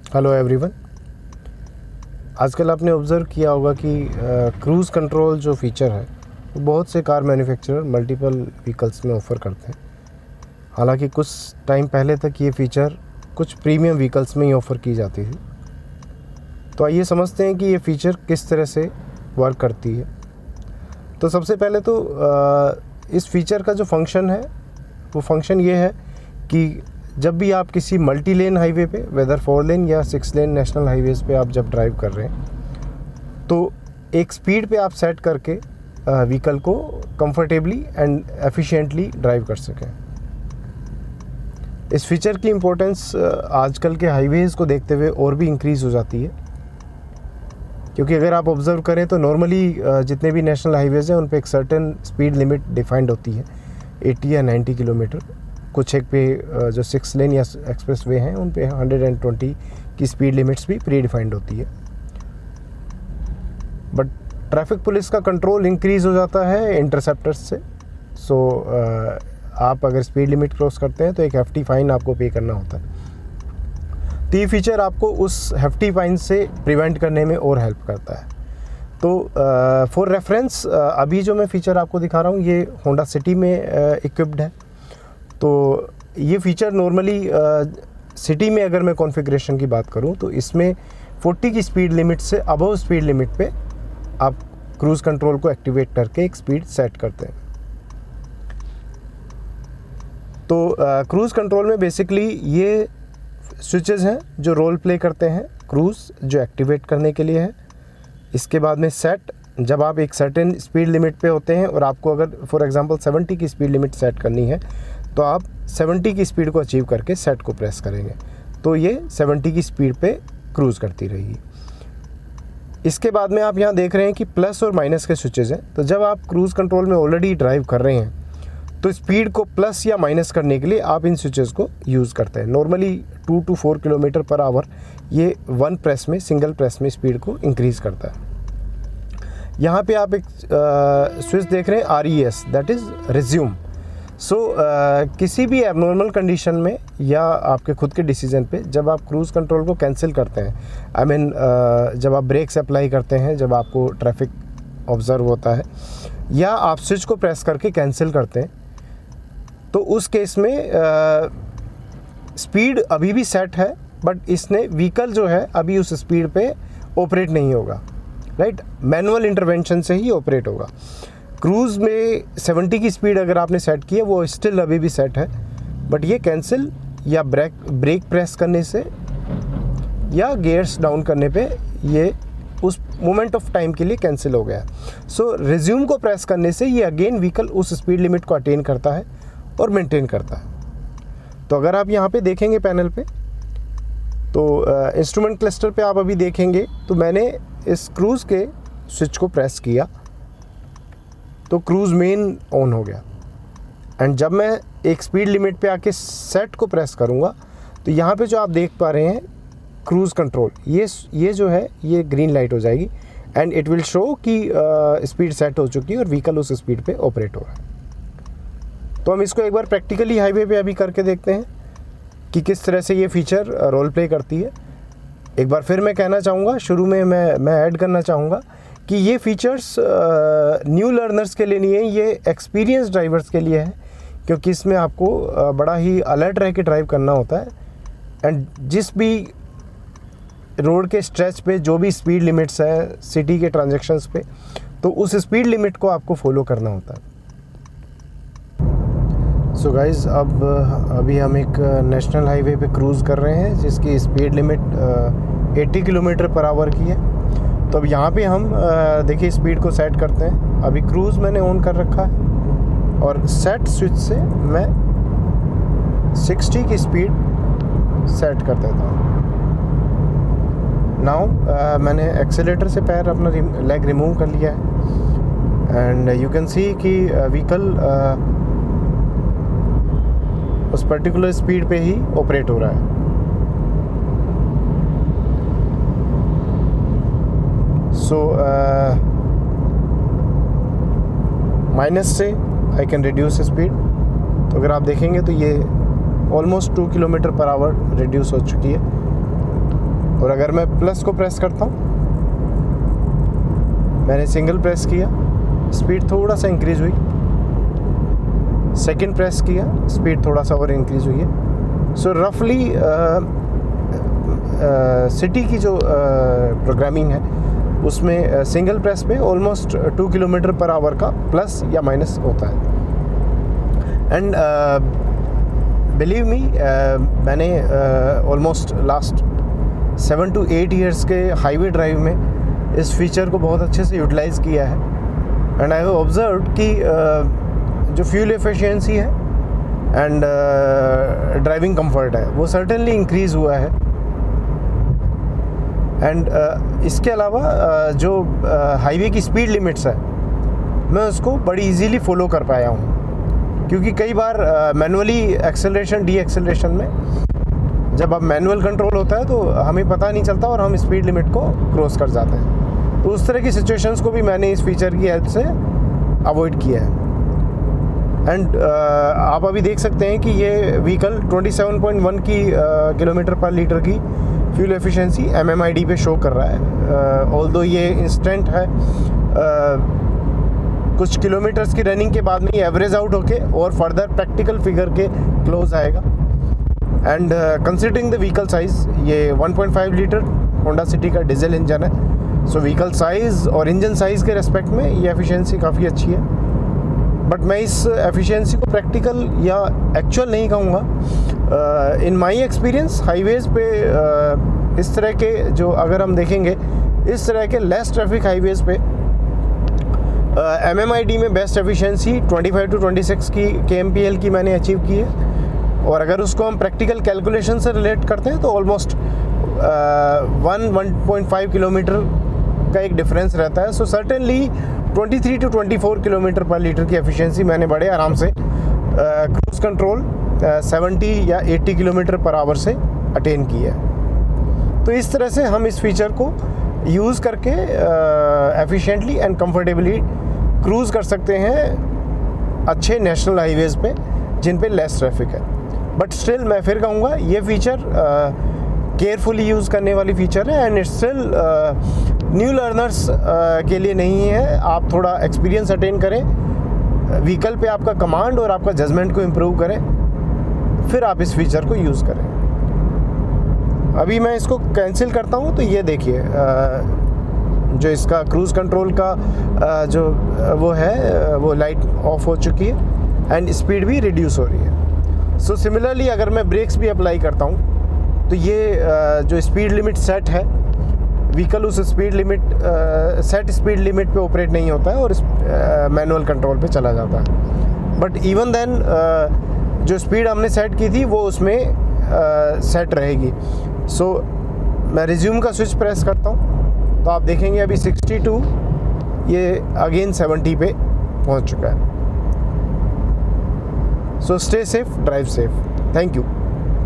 Hello everyone. आजकल आपने observe किया होगा कि क्रूज़ कंट्रोल जो फीचर है वो बहुत से कार मैन्युफैक्चरर मल्टीपल व्हीकल्स में ऑफ़र करते हैं। हालांकि कुछ टाइम पहले तक ये फ़ीचर कुछ प्रीमियम व्हीकल्स में ही ऑफ़र की जाती थी। तो आइए समझते हैं कि ये फ़ीचर किस तरह से वर्क करती है। तो सबसे पहले तो इस फीचर का जो फंक्शन है वो फंक्शन ये है कि जब भी आप किसी मल्टी लेन हाईवे पे, वेदर 4 लेन या 6 लेन नेशनल हाईवेज़ पे आप जब ड्राइव कर रहे हैं तो एक स्पीड पे आप सेट करके व्हीकल को कंफर्टेबली एंड एफिशिएंटली ड्राइव कर सकें। इस फीचर की इम्पोर्टेंस आजकल के हाईवेज़ को देखते हुए और भी इंक्रीज़ हो जाती है, क्योंकि अगर आप ऑब्ज़र्व करें तो नॉर्मली जितने भी नेशनल हाईवेज़ हैं उन पे एक सर्टेन स्पीड लिमिट डिफाइंड होती है 80 या 90 किलोमीटर। कुछ एक पे जो 6 लेन या एक्सप्रेस वे हैं उन पे 120 की स्पीड लिमिट्स भी प्री डिफाइंड होती है। बट ट्रैफिक पुलिस का कंट्रोल इंक्रीज़ हो जाता है इंटरसेप्टर्स से। सो आप अगर स्पीड लिमिट क्रॉस करते हैं तो एक हेफ्टी फ़ाइन आपको पे करना होता है। तो ये फीचर आपको उस हेफ्टी फ़ाइन से प्रिवेंट करने में और हेल्प करता है। तो फॉर रेफरेंस अभी जो मैं फ़ीचर आपको दिखा रहा हूँ ये होंडा सिटी में इक्विप्ड है। तो ये फ़ीचर नॉर्मली सिटी में अगर मैं कॉन्फ़िगरेशन की बात करूं तो इसमें 40 की स्पीड लिमिट से अबव स्पीड लिमिट पे आप क्रूज़ कंट्रोल को एक्टिवेट करके एक स्पीड सेट करते हैं। तो क्रूज़ कंट्रोल में बेसिकली ये स्विचेस हैं जो रोल प्ले करते हैं। क्रूज़ जो एक्टिवेट करने के लिए है, इसके बाद में सेट, जब आप एक सर्टेन स्पीड लिमिट पे होते हैं और आपको अगर फॉर एग्जांपल 70 की स्पीड लिमिट सेट करनी है तो आप 70 की स्पीड को अचीव करके सेट को प्रेस करेंगे तो ये 70 की स्पीड पे क्रूज़ करती रहेगी। इसके बाद में आप यहाँ देख रहे हैं कि प्लस और माइनस के स्विचेस हैं। तो जब आप क्रूज़ कंट्रोल में ऑलरेडी ड्राइव कर रहे हैं तो स्पीड को प्लस या माइनस करने के लिए आप इन स्विचेस को यूज़ करते हैं। Normally 2 to 4 kilometre per hour ये वन प्रेस में, सिंगल प्रेस में स्पीड को इंक्रीज़ करता है। यहाँ पे आप एक स्विच देख रहे हैं RES, दैट इज़ रिज्यूम। सो किसी भी एबनॉर्मल कंडीशन में या आपके खुद के डिसीजन पे जब आप क्रूज़ कंट्रोल को कैंसिल करते हैं, आई मीन जब आप ब्रेक्स अप्लाई करते हैं, जब आपको ट्रैफिक ऑब्ज़र्व होता है या आप स्विच को प्रेस करके कैंसिल करते हैं, तो उस केस में स्पीड अभी भी सेट है बट इसने व्हीकल जो है अभी उस स्पीड पे ऑपरेट नहीं होगा, राइट। मैनुअल इंटरवेंशन से ही ऑपरेट होगा। क्रूज़ में 70 की स्पीड अगर आपने सेट की है वो स्टिल अभी भी सेट है, बट ये कैंसिल या ब्रेक प्रेस करने से या गियर्स डाउन करने पे ये उस मोमेंट ऑफ टाइम के लिए कैंसिल हो गया। सो रिज्यूम को प्रेस करने से ये अगेन व्हीकल उस स्पीड लिमिट को अटेन करता है और मेंटेन करता है। तो अगर आप यहाँ पे देखेंगे पैनल पे तो इंस्ट्रूमेंट क्लस्टर पे आप अभी देखेंगे तो मैंने इस क्रूज़ के स्विच को प्रेस किया तो क्रूज़ मेन ऑन हो गया। एंड जब मैं एक स्पीड लिमिट पे आके सेट को प्रेस करूँगा तो यहाँ पे जो आप देख पा रहे हैं क्रूज़ कंट्रोल, ये जो है ये ग्रीन लाइट हो जाएगी एंड इट विल शो कि स्पीड सेट हो चुकी है और व्हीकल उस स्पीड पे ऑपरेट हो रहा है। तो हम इसको एक बार प्रैक्टिकली हाईवे पे अभी करके देखते हैं कि किस तरह से ये फीचर रोल प्ले करती है। एक बार फिर मैं कहना चाहूँगा, शुरू में मैं ऐड करना चाहूँगा कि ये फीचर्स न्यू लर्नर्स के लिए नहीं है, ये एक्सपीरियंस ड्राइवर्स के लिए है, क्योंकि इसमें आपको बड़ा ही अलर्ट रह के ड्राइव करना होता है एंड जिस भी रोड के स्ट्रेच पे जो भी स्पीड लिमिट्स हैं सिटी के ट्रांजैक्शंस पे, तो उस स्पीड लिमिट को आपको फॉलो करना होता है। सो गाइज़, अभी हम एक नेशनल हाईवे पे क्रूज़ कर रहे हैं जिसकी speed limit 80 kilometre per hour की है। तो अब यहाँ पे हम देखिए स्पीड को सेट करते हैं। अभी क्रूज़ मैंने ऑन कर रखा है और सेट स्विच से मैं 60 की स्पीड सेट कर देता हूँ। नाउ मैंने एक्सेलेटर से पैर अपना लेग रिमूव कर लिया है एंड यू कैन सी कि व्हीकल उस पर्टिकुलर स्पीड पे ही ऑपरेट हो रहा है। सो माइनस से आई कैन रिड्यूस स्पीड। तो अगर आप देखेंगे तो ये almost 2 kilometre per hour reduce हो चुकी है। और अगर मैं प्लस को प्रेस करता हूँ, मैंने सिंगल प्रेस किया, स्पीड थोड़ा सा इंक्रीज़ हुई, सेकंड प्रेस किया, स्पीड थोड़ा सा और इंक्रीज़ हुई है। सो रफली सिटी की जो प्रोग्रामिंग है उसमें सिंगल प्रेस पे ऑलमोस्ट 2 किलोमीटर पर आवर का प्लस या माइनस होता है। एंड बिलीव मी, मैंने ऑलमोस्ट लास्ट 7 to 8 ईयर्स के हाईवे ड्राइव में इस फीचर को बहुत अच्छे से यूटिलाइज़ किया है। एंड आई हैव ऑब्जर्व कि जो फ्यूल एफिशिएंसी है एंड ड्राइविंग कंफर्ट है वो सर्टेनली इंक्रीज़ हुआ है। एंड इसके अलावा जो हाईवे की स्पीड लिमिट्स है मैं उसको बड़ी इजीली फॉलो कर पाया हूँ, क्योंकि कई बार मैनुअली एक्सेलरेशन डी एक्सेलरेशन में जब अब मैनुअल कंट्रोल होता है तो हमें पता नहीं चलता और हम स्पीड लिमिट को क्रॉस कर जाते हैं। तो उस तरह की सिचुएशंस को भी मैंने इस फीचर की हेल्प से अवॉइड किया है। एंड आप अभी देख सकते हैं कि ये व्हीकल 27.1 की किलोमीटर पर लीटर की फ्यूल एफिशिएंसी MMID पे शो कर रहा है। ऑल्दो ये इंस्टेंट है, कुछ किलोमीटर्स की रनिंग के बाद में ये एवरेज आउट होके और फर्दर प्रैक्टिकल फिगर के क्लोज आएगा। And considering the vehicle size, ये 1.5 लीटर होंडा सिटी का डीजल इंजन है। सो व्हीकल साइज़ और इंजन साइज़ के रेस्पेक्ट में ये एफिशिएंसी काफ़ी अच्छी है। बट मैं इस एफिशिएंसी को प्रैक्टिकल या एक्चुअल नहीं कहूँगा। इन माई एक्सपीरियंस हाईवेज़ पे इस तरह के जो अगर हम देखेंगे इस तरह के लेस ट्रैफिक हाईवेज़ पे MMID में बेस्ट एफिशिएंसी 25 to 26 की kmpl की मैंने अचीव की है। और अगर उसको हम प्रैक्टिकल कैलकुलेशन से रिलेट करते हैं तो ऑलमोस्ट 1.5 किलोमीटर का एक डिफरेंस रहता है। सो सर्टेनली 23 to 24 किलोमीटर पर लीटर की एफिशिएंसी मैंने बड़े आराम से क्रूज़ कंट्रोल 70 या 80 किलोमीटर पर आवर से अटेन की है। तो इस तरह से हम इस फीचर को यूज़ करके एफिशिएंटली एंड कंफर्टेबली क्रूज़ कर सकते हैं अच्छे नेशनल हाईवेज़ पे जिन पे लेस ट्रैफिक है। बट स्टिल मैं फिर कहूँगा ये फ़ीचर केयरफुली यूज़ करने वाली फ़ीचर है and it's still new learners के लिए नहीं है। आप थोड़ा एक्सपीरियंस अटेन करें, व्हीकल पे आपका कमांड और आपका जजमेंट को इम्प्रूव करें, फिर आप इस फीचर को यूज़ करें। अभी मैं इसको कैंसिल करता हूँ तो ये देखिए जो इसका क्रूज़ कंट्रोल का जो वो है वो लाइट ऑफ हो चुकी है एंड स्पीड भी रिड्यूस हो रही है। सो सिमिलरली अगर मैं ब्रेक्स भी अप्लाई करता हूँ तो ये जो स्पीड लिमिट सेट है व्हीकल उस speed limit set speed limit पे ऑपरेट नहीं होता है और मैनुअल कंट्रोल पे चला जाता है। बट इवन देन जो स्पीड हमने सेट की थी वो उसमें सेट रहेगी। सो मैं रिज्यूम का स्विच प्रेस करता हूँ तो आप देखेंगे अभी 62 ये अगेन 70 पे पहुँच चुका है। So stay safe, drive safe. Thank you.